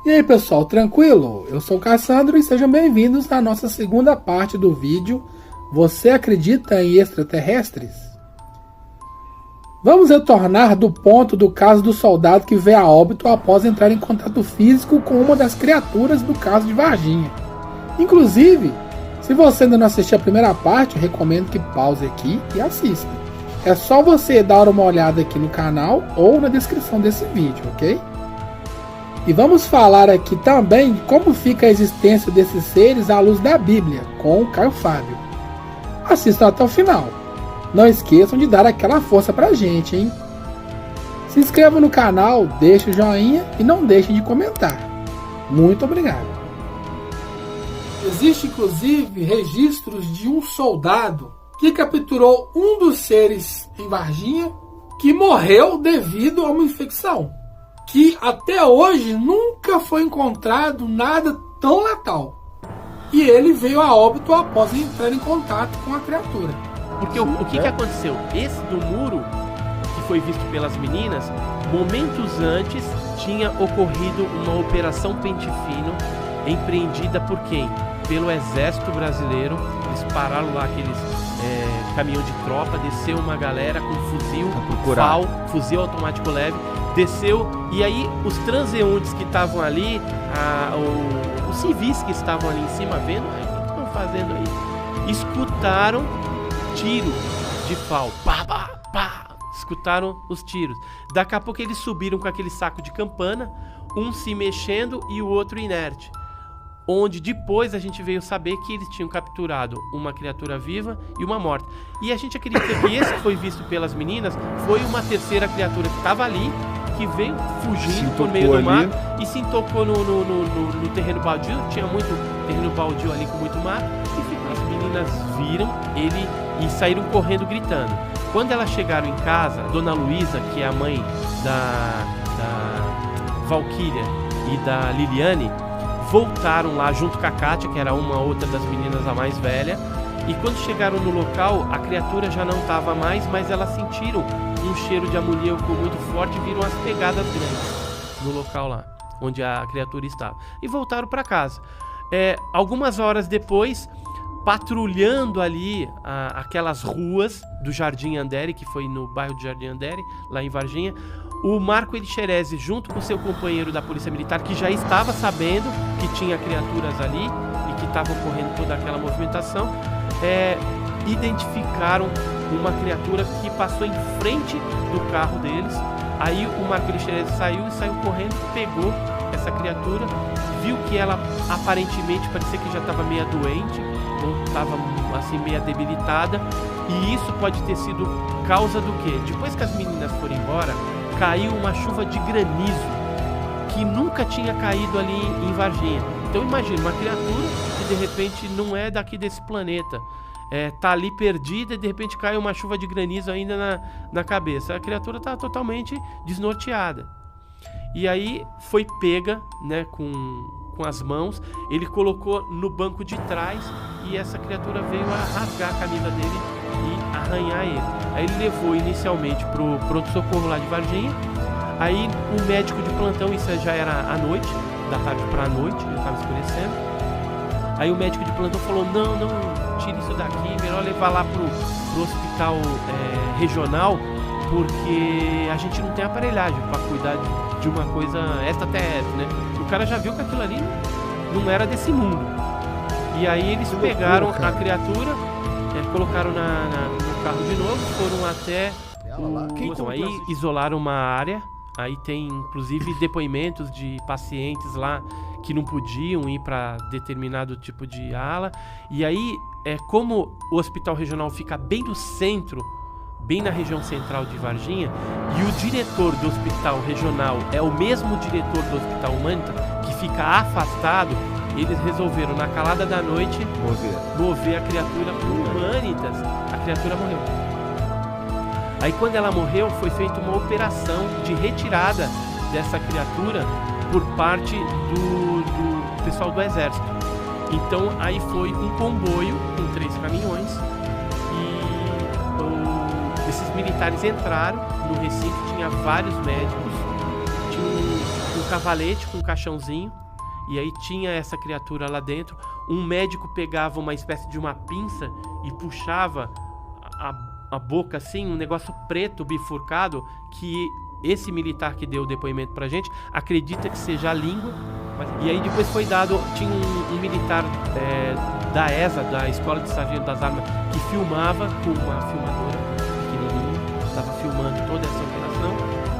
E aí pessoal, tranquilo? Eu sou o Cassandro e sejam bem-vindos na nossa segunda parte do vídeo. Você acredita em extraterrestres? Vamos retornar do ponto do caso do soldado que veio a óbito após entrar em contato físico com uma das criaturas do caso de Varginha. Inclusive, se você ainda não assistiu a primeira parte, eu recomendo que pause aqui e assista. É só você dar uma olhada aqui no canal ou na descrição desse vídeo, ok? E vamos falar aqui também de como fica a existência desses seres à luz da Bíblia, com o Caio Fábio. Assistam até o final. Não esqueçam de dar aquela força pra gente, hein? Se inscrevam no canal, deixe o joinha e não deixem de comentar. Muito obrigado. Existe inclusive registros de um soldado que capturou um dos seres em Varginha que morreu devido a uma infecção, que até hoje nunca foi encontrado nada tão letal. E ele veio a óbito após entrar em contato com a criatura. Porque o que aconteceu? Esse do muro, que foi visto pelas meninas, momentos antes tinha ocorrido uma operação Pente Fino, empreendida por quem? Pelo Exército Brasileiro. Eles pararam lá aqueles caminhão de tropa, desceu uma galera com fuzil, FAL, fuzil automático leve, desceu, e aí os transeuntes que estavam ali, os civis que estavam ali em cima vendo, o que estão fazendo aí? Escutaram tiro de FAL, pá, pá, pá, escutaram os tiros. Daqui a pouco eles subiram com aquele saco de campana, um se mexendo e o outro inerte. Onde depois a gente veio saber que eles tinham capturado uma criatura viva e uma morta. E a gente acredita que esse que foi visto pelas meninas foi uma terceira criatura que estava ali, que veio fugindo por meio do mar e se intocou no terreno baldio. Tinha muito terreno baldio ali com muito mar. E as meninas viram ele e saíram correndo gritando. Quando elas chegaram em casa, Dona Luísa, que é a mãe da Valquíria e da Liliane, voltaram lá junto com a Kátia, que era uma outra das meninas a mais velha. E quando chegaram no local, a criatura já não estava mais, mas elas sentiram um cheiro de amoníaco muito forte e viram as pegadas grandes no local lá, onde a criatura estava. E voltaram para casa. Algumas horas depois, patrulhando ali aquelas ruas do Jardim Andere, que foi no bairro do Jardim Andere, lá em Varginha, o Marco Elixerese, junto com seu companheiro da Polícia Militar, que já estava sabendo que tinha criaturas ali e que estava ocorrendo toda aquela movimentação, identificaram uma criatura que passou em frente do carro deles. Aí o Marco Elixerese saiu correndo, pegou essa criatura, viu que ela aparentemente parecia que já estava meio doente, ou estava assim meio debilitada, e isso pode ter sido causa do quê? Depois que as meninas foram embora, caiu uma chuva de granizo que nunca tinha caído ali em Varginha. Então imagina, uma criatura que de repente não é daqui desse planeta, tá ali perdida e de repente cai uma chuva de granizo ainda na cabeça. A criatura tá totalmente desnorteada. E aí foi pega, né, com as mãos, ele colocou no banco de trás e essa criatura veio a rasgar a camisa dele e arranhar ele. Aí ele levou inicialmente pro pronto-socorro lá de Varginha. Aí o médico de plantão, isso já era à noite, da tarde pra noite, já estava escurecendo. Aí o médico de plantão falou, não, tire isso daqui, melhor levar lá pro hospital regional, porque a gente não tem aparelhagem para cuidar de uma coisa extraterrestre, né? O cara já viu que aquilo ali não era desse mundo. E aí eles pegaram a criatura, colocaram no carro de novo, foram até aí isolaram uma área. Aí tem inclusive depoimentos de pacientes lá que não podiam ir para determinado tipo de ala. E aí, como o hospital regional fica bem no centro, bem na região central de Varginha, e o diretor do hospital regional é o mesmo diretor do hospital Humanitas, que fica afastado, eles resolveram na calada da noite mover a criatura para o Humanitas. A criatura morreu. Aí quando ela morreu, foi feita uma operação de retirada dessa criatura por parte do pessoal do Exército. Então aí foi um comboio com 3 caminhões e esses militares entraram no recinto, tinha vários médicos, tinha cavalete com um caixãozinho, e aí tinha essa criatura lá dentro. Um médico pegava uma espécie de uma pinça e puxava a boca assim, um negócio preto bifurcado, que esse militar que deu o depoimento pra gente acredita que seja a língua. E aí depois foi dado, tinha um militar da ESA, da Escola de Sargento das Armas, que filmava com uma filmadora pequenininha, estava filmando toda essa operação,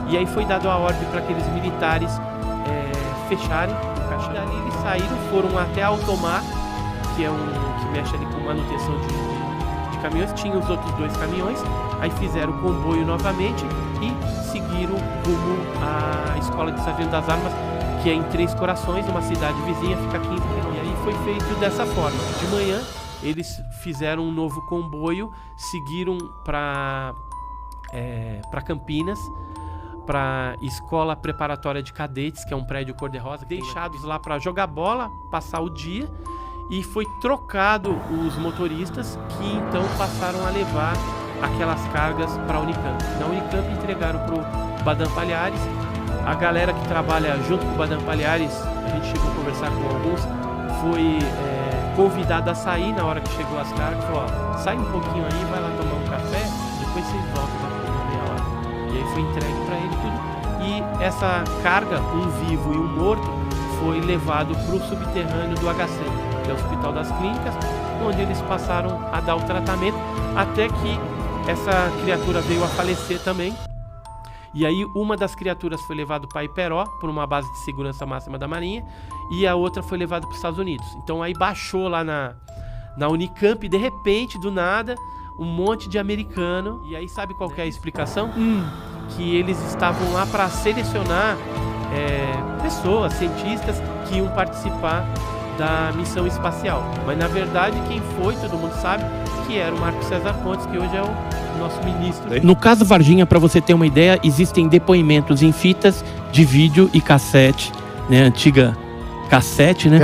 e aí foi dado a ordem para aqueles militares fecharem o caixão. E ali eles saíram, foram até Altomar, que é que mexe ali com manutenção de caminhões. Tinha os outros 2 caminhões, aí fizeram o comboio novamente e seguiram rumo à Escola de Sargento das Armas, que é em Três Corações, uma cidade vizinha, fica a 15 quilômetros. E aí foi feito dessa forma. De manhã, eles fizeram um novo comboio, seguiram para Campinas, para Escola Preparatória de Cadetes, que é um prédio cor-de-rosa, deixados lá para jogar bola, passar o dia, e foi trocado os motoristas, que então passaram a levar aquelas cargas para a Unicamp. Na Unicamp entregaram para o Badan Palhares. A galera que trabalha junto com o Badan Palhares, a gente chegou a conversar com alguns, foi convidada a sair na hora que chegou as cargas. Falou, ó, sai um pouquinho aí, vai lá tomar um café, depois vocês voltam daqui a meia hora. E aí foi entregue para ele tudo. E essa carga, um vivo e um morto, foi levado para o subterrâneo do HC, que é o Hospital das Clínicas, onde eles passaram a dar o tratamento, até que essa criatura veio a falecer também. E aí uma das criaturas foi levada para Iperó, por uma base de segurança máxima da Marinha, e a outra foi levada para os Estados Unidos. Então aí baixou lá na Unicamp, de repente, do nada, um monte de americano. E aí sabe qual que é a explicação? Que eles estavam lá para selecionar pessoas, cientistas, que iam participar da missão espacial. Mas na verdade quem foi, todo mundo sabe, que era o Marco César Pontes, que hoje é o nosso ministro. No caso Varginha, para você ter uma ideia, existem depoimentos em fitas de vídeo e cassete, né, antiga cassete, né,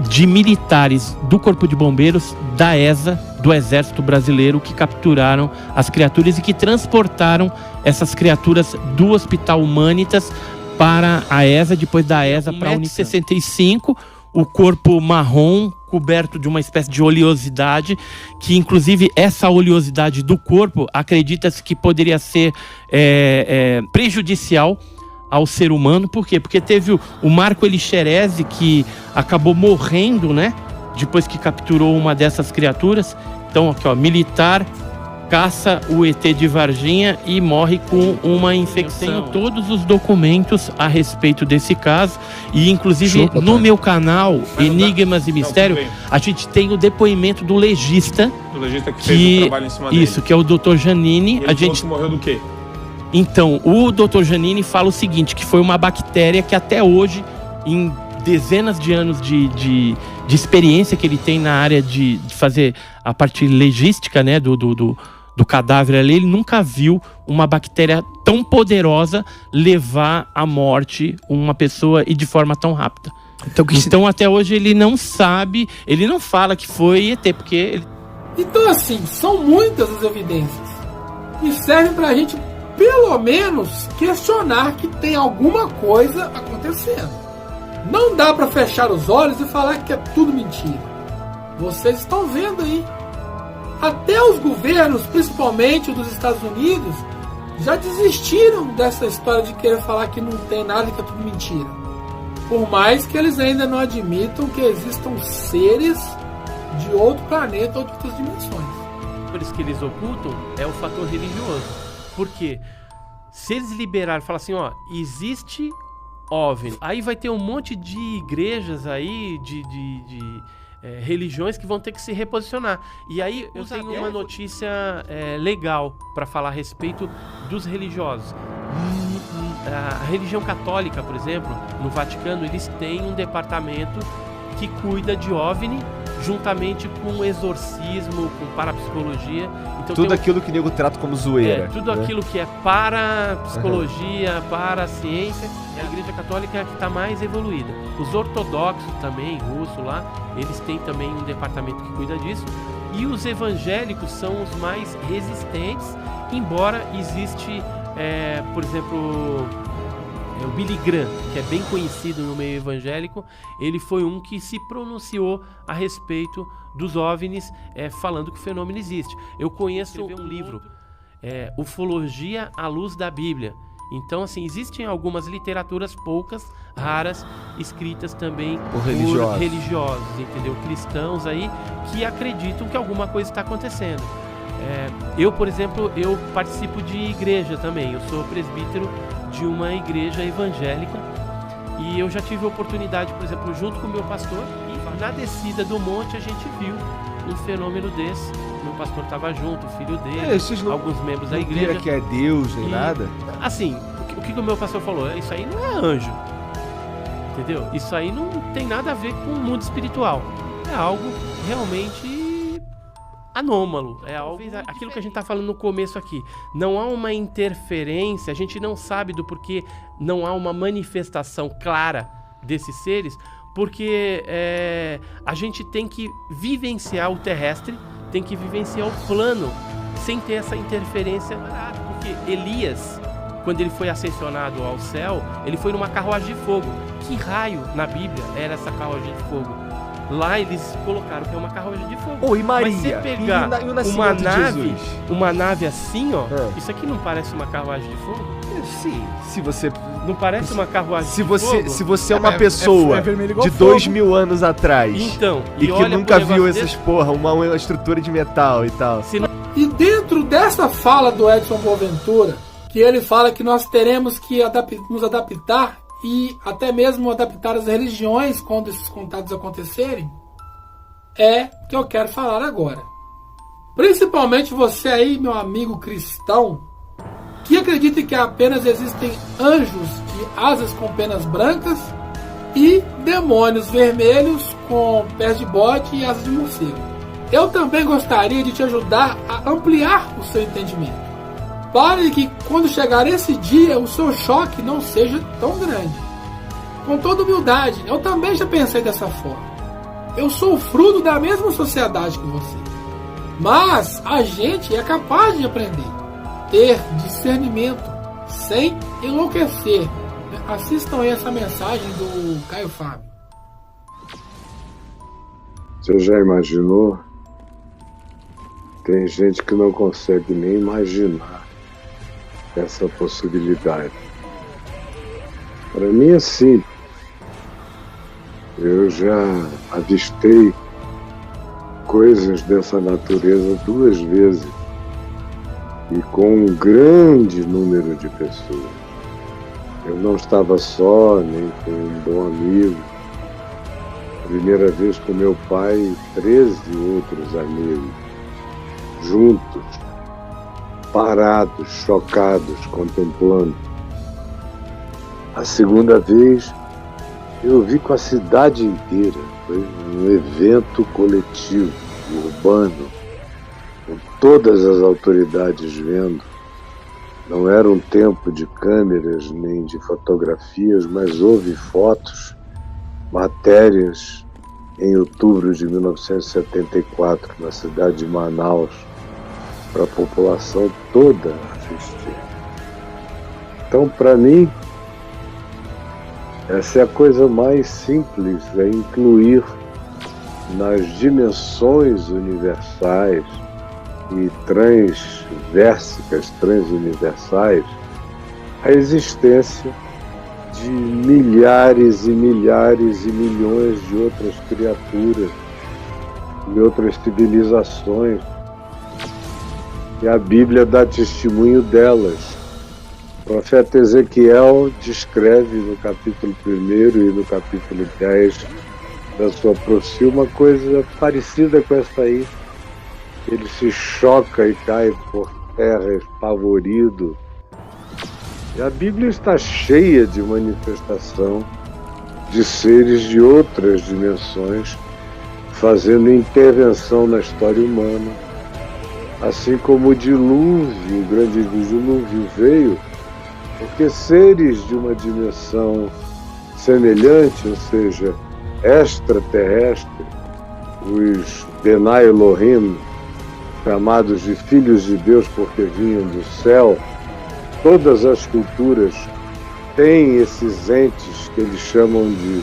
de militares do Corpo de Bombeiros, da ESA, do Exército Brasileiro, que capturaram as criaturas e que transportaram essas criaturas do Hospital Humanitas para a ESA, depois da ESA para a Unicamp. 65, o corpo marrom coberto de uma espécie de oleosidade, que inclusive essa oleosidade do corpo acredita-se que poderia ser prejudicial ao ser humano. Por quê? Porque teve o Marco Elixerese, que acabou morrendo, né, depois que capturou uma dessas criaturas. Então aqui, ó, militar caça o ET de Varginha e morre com uma infecção. Tenho todos os documentos a respeito desse caso, e inclusive no meu canal Enigmas e Mistério, a gente tem o depoimento do legista. Do legista que fez o trabalho em cima dele. Isso, que é o Dr. Janine. E ele morreu do quê? Então, o Dr. Janine fala o seguinte, que foi uma bactéria que até hoje, em dezenas de anos de experiência que ele tem na área de fazer a parte legística, né, do cadáver ali, ele nunca viu uma bactéria tão poderosa levar à morte uma pessoa e de forma tão rápida. Então até hoje ele não sabe, ele não fala que foi ET, porque ele... Então assim, são muitas as evidências e servem pra gente pelo menos questionar que tem alguma coisa acontecendo. Não dá pra fechar os olhos e falar que é tudo mentira. Vocês estão vendo aí. Até os governos, principalmente dos Estados Unidos, já desistiram dessa história de querer falar que não tem nada e que é tudo mentira. Por mais que eles ainda não admitam que existam seres de outro planeta ou de outras dimensões. Por isso que eles ocultam é o fator religioso. Por quê? Se eles liberarem e falar assim, ó, existe OVNI, aí vai ter um monte de igrejas aí, de religiões que vão ter que se reposicionar. E aí eu tenho uma notícia legal para falar a respeito dos religiosos. A religião católica, por exemplo, no Vaticano, eles têm um departamento que cuida de OVNI, juntamente com exorcismo, com parapsicologia. Então, tudo aquilo que o nego trata como zoeira. Tudo aquilo que é parapsicologia, paraciência, é a Igreja Católica que está mais evoluída. Os ortodoxos também, russos lá, eles têm também um departamento que cuida disso. E os evangélicos são os mais resistentes, embora existe, por exemplo, o Billy Graham, que é bem conhecido no meio evangélico, ele foi um que se pronunciou a respeito dos OVNIs, falando que o fenômeno existe. Eu conheço um livro, Ufologia à Luz da Bíblia. Então, assim, existem algumas literaturas, poucas, raras, escritas também por religiosos, entendeu? Cristãos aí, que acreditam que alguma coisa está acontecendo. Eu, por exemplo, eu participo de igreja também. Eu sou presbítero de uma igreja evangélica e eu já tive a oportunidade, por exemplo, junto com o meu pastor, e na descida do monte a gente viu um fenômeno desse. O meu pastor estava junto, o filho dele, alguns membros da igreja. Não que é Deus nem nada? Assim, o que o meu pastor falou? Isso aí não é anjo, entendeu? Isso aí não tem nada a ver com o mundo espiritual. É algo realmente anômalo. É algo, aquilo que a gente está falando no começo aqui. Não há uma interferência, a gente não sabe do porquê não há uma manifestação clara desses seres, porque a gente tem que vivenciar o terrestre, tem que vivenciar o plano, sem ter essa interferência. Porque Elias, quando ele foi ascensionado ao céu, ele foi numa carruagem de fogo. Que raio na Bíblia era essa carruagem de fogo? Lá eles colocaram que é uma carruagem de fogo. E Maria? Mas você pegar uma nave assim, ó, isso aqui não parece uma carruagem de fogo? Sim, se você... Não parece uma carruagem de fogo? Se você é uma pessoa de 2000 anos atrás, então, e que nunca viu essas uma estrutura de metal e tal. E dentro dessa fala do Edson Boaventura, que ele fala que nós teremos que nos adaptar e até mesmo adaptar as religiões quando esses contatos acontecerem, é que eu quero falar agora. Principalmente você aí, meu amigo cristão, que acredita que apenas existem anjos de asas com penas brancas e demônios vermelhos com pés de bode e asas de morcego. Eu também gostaria de te ajudar a ampliar o seu entendimento, para que quando chegar esse dia o seu choque não seja tão grande. Com toda humildade, eu também já pensei dessa forma. Eu sou fruto da mesma sociedade que você, mas a gente é capaz de aprender, ter discernimento sem enlouquecer. Assistam aí essa mensagem do Caio Fábio. Você já imaginou? Tem gente que não consegue nem imaginar essa possibilidade. Para mim é simples. Eu já avistei coisas dessa natureza 2 vezes e com um grande número de pessoas. Eu não estava só, nem com um bom amigo. Primeira vez com meu pai e 13 outros amigos, juntos, parados, chocados, contemplando. A segunda vez, eu vi com a cidade inteira. Foi um evento coletivo, urbano, com todas as autoridades vendo. Não era um tempo de câmeras nem de fotografias, mas houve fotos, matérias em outubro de 1974, na cidade de Manaus, para a população toda assistir. Então, para mim, essa é a coisa mais simples, é incluir nas dimensões universais e transversicas, transuniversais, a existência de milhares e milhares e milhões de outras criaturas, de outras civilizações, e a Bíblia dá testemunho delas. O profeta Ezequiel descreve no capítulo 1 e no capítulo 10 da sua profecia uma coisa parecida com essa aí. Ele se choca e cai por terra espavorido. E a Bíblia está cheia de manifestação de seres de outras dimensões fazendo intervenção na história humana. Assim como o dilúvio, o grande dilúvio veio porque seres de uma dimensão semelhante, ou seja, extraterrestre, os Benai Elohim, chamados de filhos de Deus porque vinham do céu, todas as culturas têm esses entes que eles chamam de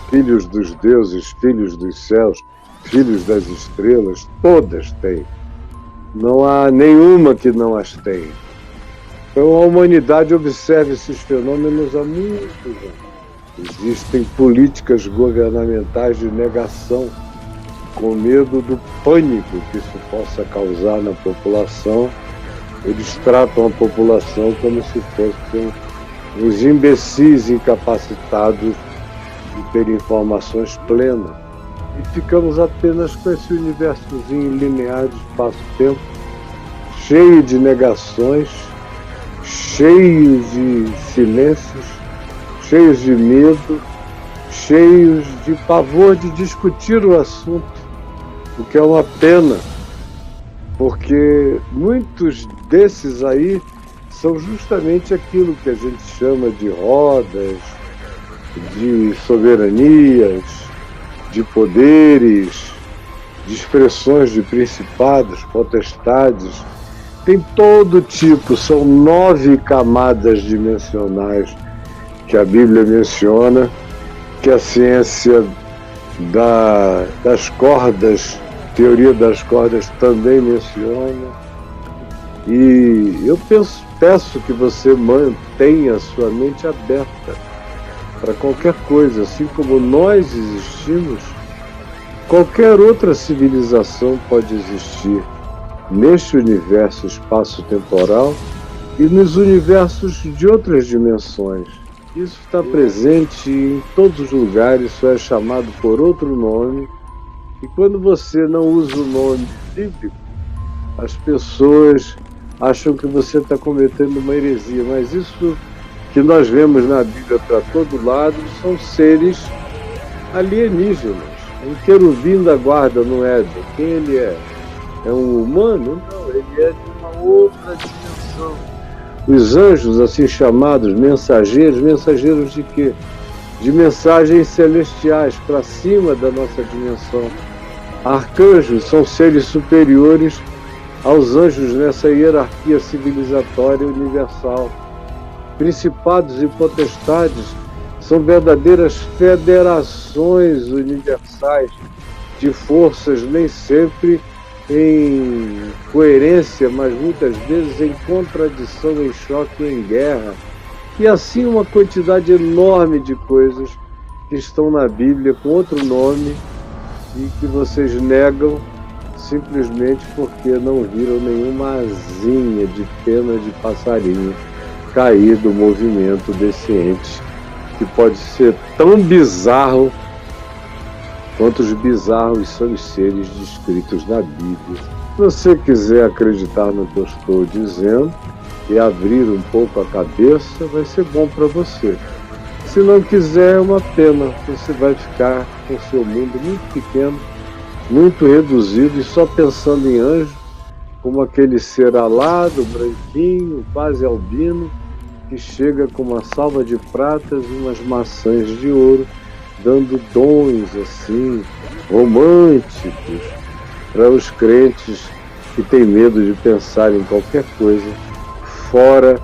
filhos dos deuses, filhos dos céus, filhos das estrelas, todas têm. Não há nenhuma que não as tenha. Então a humanidade observa esses fenômenos há muitos anos. Existem políticas governamentais de negação, com medo do pânico que isso possa causar na população. Eles tratam a população como se fossem os imbecis incapacitados de ter informações plenas. E ficamos apenas com esse universozinho linear de espaço-tempo, cheio de negações, cheio de silêncios, cheios de medo, cheios de pavor de discutir o assunto, o que é uma pena, porque muitos desses aí são justamente aquilo que a gente chama de rodas, de soberanias, de poderes, de expressões de principados, potestades. Tem todo tipo, são 9 camadas dimensionais que a Bíblia menciona, que a ciência das cordas, teoria das cordas também menciona. E eu peço que você mantenha a sua mente aberta para qualquer coisa, assim como nós existimos, qualquer outra civilização pode existir neste universo espaço-temporal e nos universos de outras dimensões. Isso está presente em todos os lugares, só é chamado por outro nome, e quando você não usa o nome bíblico, as pessoas acham que você está cometendo uma heresia, mas isso que nós vemos na Bíblia para todo lado são seres alienígenas. Um querubim da guarda no Éden, quem ele é? É um humano? Não, ele é de uma outra dimensão. Os anjos, assim chamados, mensageiros, mensageiros de quê? De mensagens celestiais, para cima da nossa dimensão. Arcanjos são seres superiores aos anjos nessa hierarquia civilizatória universal. Principados e potestades são verdadeiras federações universais de forças, nem sempre em coerência, mas muitas vezes em contradição, em choque, em guerra. E assim uma quantidade enorme de coisas que estão na Bíblia com outro nome e que vocês negam simplesmente porque não viram nenhuma asinha de pena de passarinho cair do movimento desse ente, que pode ser tão bizarro quanto os bizarros são os seres descritos na Bíblia. Se você quiser acreditar no que eu estou dizendo e abrir um pouco a cabeça, vai ser bom para você. Se não quiser, é uma pena. Você vai ficar com o seu mundo muito pequeno, muito reduzido e só pensando em anjo, como aquele ser alado, branquinho, quase albino, que chega com uma salva de pratas e umas maçãs de ouro, dando dons assim, românticos, para os crentes que têm medo de pensar em qualquer coisa fora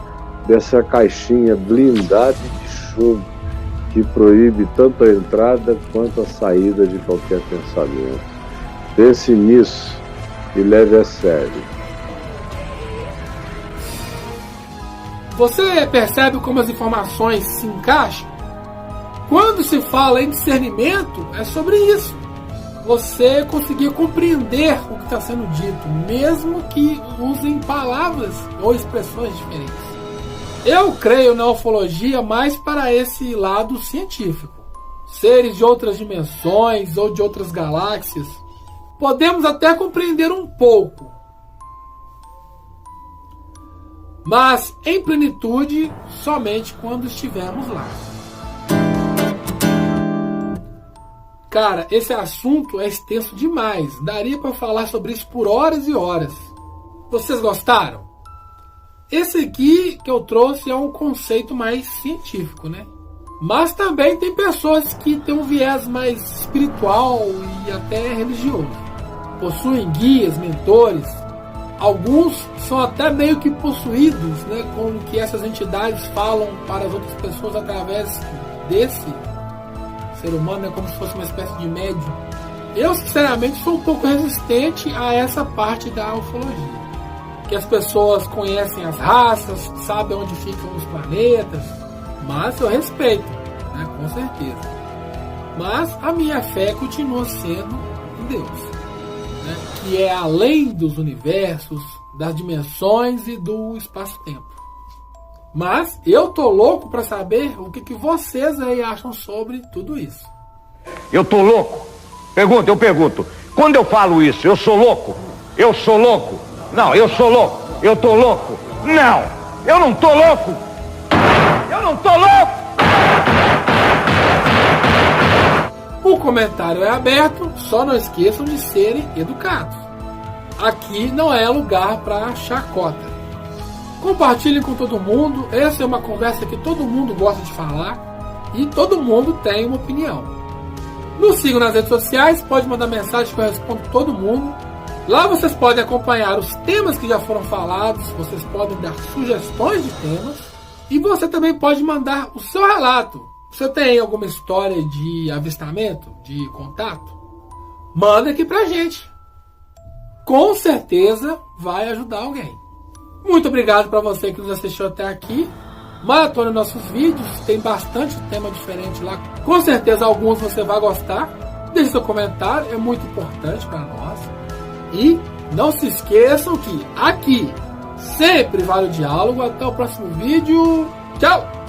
dessa caixinha blindada de chumbo que proíbe tanto a entrada quanto a saída de qualquer pensamento. Pense nisso e leve a sério. Você percebe como as informações se encaixam? Quando se fala em discernimento, é sobre isso. Você conseguir compreender o que está sendo dito, mesmo que usem palavras ou expressões diferentes. Eu creio na ufologia mais para esse lado científico. Seres de outras dimensões ou de outras galáxias, podemos até compreender um pouco, mas em plenitude somente quando estivermos lá. Cara, esse assunto é extenso demais. Daria para falar sobre isso por horas e horas. Vocês gostaram? Esse aqui que eu trouxe é um conceito mais científico, né? Mas também tem pessoas que têm um viés mais espiritual e até religioso. Possuem guias, mentores, Alguns são até meio que possuídos, né, com o que essas entidades falam para as outras pessoas através desse ser humano, né, como se fosse uma espécie de médium. Eu, sinceramente, sou um pouco resistente a essa parte da ufologia. Que as pessoas conhecem as raças, sabem onde ficam os planetas, mas eu respeito, né, com certeza. Mas a minha fé continua sendo em Deus, né, que é além dos universos, das dimensões e do espaço-tempo. Mas eu tô louco para saber o que vocês aí acham sobre tudo isso. Eu tô louco? Eu pergunto. Quando eu falo isso, eu sou louco? Eu sou louco? Não, eu sou louco. Eu tô louco? Não, eu não tô louco. Eu não tô louco. O comentário é aberto, só não esqueçam de serem educados. Aqui não é lugar para chacota. Compartilhem com todo mundo, essa é uma conversa que todo mundo gosta de falar e todo mundo tem uma opinião. Nos sigam nas redes sociais, pode mandar mensagem que eu respondo todo mundo. Lá vocês podem acompanhar os temas que já foram falados, vocês podem dar sugestões de temas e você também pode mandar o seu relato. Você tem alguma história de avistamento, de contato? Manda aqui pra gente. Com certeza vai ajudar alguém. Muito obrigado para você que nos assistiu até aqui. Maratona nossos vídeos, tem bastante tema diferente lá. Com certeza alguns você vai gostar. Deixe seu comentário, é muito importante para nós. E não se esqueçam que aqui sempre vale o diálogo. Até o próximo vídeo. Tchau!